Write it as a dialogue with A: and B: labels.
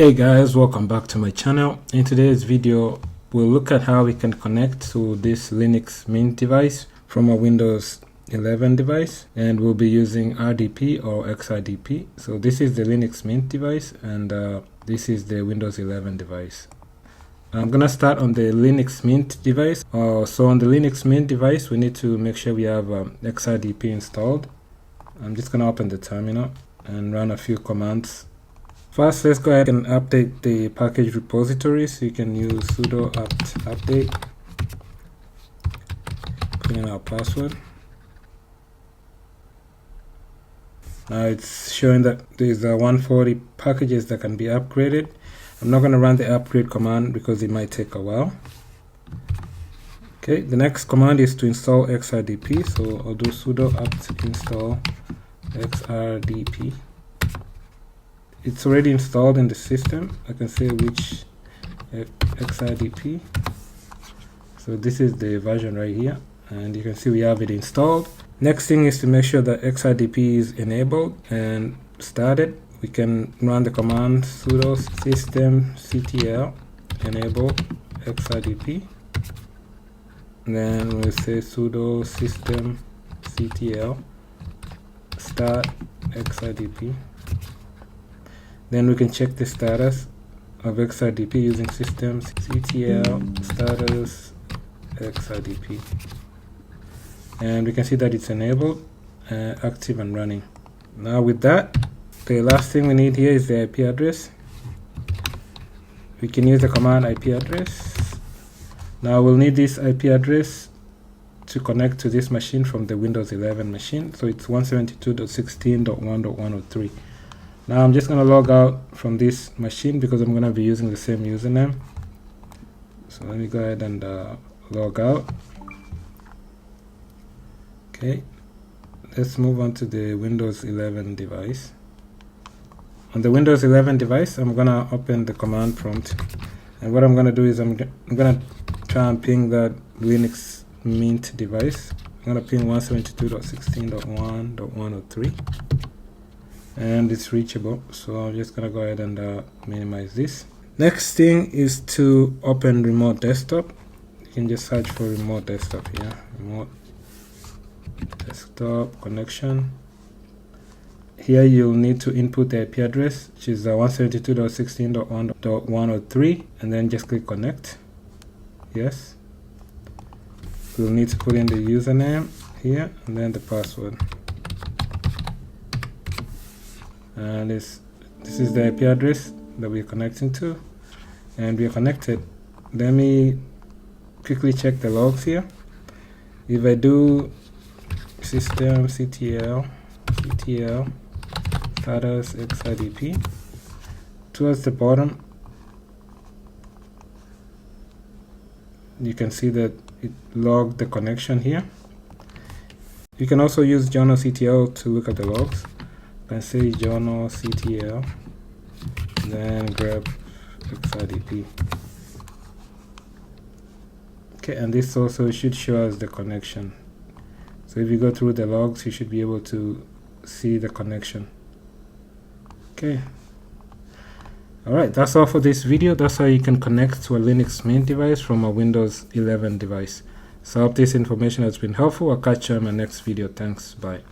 A: Hey guys, welcome back to my channel. In today's video we'll look at how we can connect to this Linux Mint device from a Windows 11 device, and we'll be using RDP or xrdp. So this is the Linux Mint device and this is the Windows 11 device. I'm gonna start on the Linux Mint device. So on the Linux Mint device we need to make sure we have xrdp installed. I'm just gonna open the terminal and run a few commands. First, let's go ahead and update the package repository. So you can use sudo apt update, put in our password. Now it's showing that there's 140 packages that can be upgraded. I'm not going to run the upgrade command because it might take a while. Okay, the next command is to install xrdp. So I'll do sudo apt install xrdp. It's already installed in the system. I can say which xrdp. So this is the version right here, and you can see we have it installed. Next thing is to make sure that xrdp is enabled and started. We can run the command sudo systemctl enable xrdp, and then we'll say sudo systemctl start xrdp. Then we can check the status of xrdp using systemctl status xrdp, and we can see that it's enabled, active and running. Now with that, the last thing we need here is the IP address. We can use the command IP address. Now we'll need this IP address to connect to this machine from the Windows 11 machine. So it's 172.16.1.103. Now I'm just going to log out from this machine because I'm going to be using the same username. So let me go ahead and log out. Okay, let's move on to the Windows 11 device. On the Windows 11 device, I'm going to open the command prompt, and what I'm going to do is I'm going to try and ping that Linux Mint device. I'm going to ping 172.16.1.103. and it's reachable, so I'm just gonna go ahead and minimize this. Next thing is to open remote desktop. You can just search for remote desktop here, remote desktop connection. Here you'll need to input the IP address, which is 172.16.1.103, and then just click connect. Yes, you'll need to put in the username here and then the password. And this is the IP address that we're connecting to, and we are connected. Let me quickly check the logs here. If I do systemctl status xrdp, towards the bottom you can see that it logged the connection here. You can also use journalctl to look at the logs. And say journalctl, then grab xrdp. Okay, and this also should show us the connection. So if you go through the logs, you should be able to see the connection. Okay. Alright, that's all for this video. That's how you can connect to a Linux Mint device from a Windows 11 device. So I hope this information has been helpful. I'll catch you in my next video. Thanks. Bye.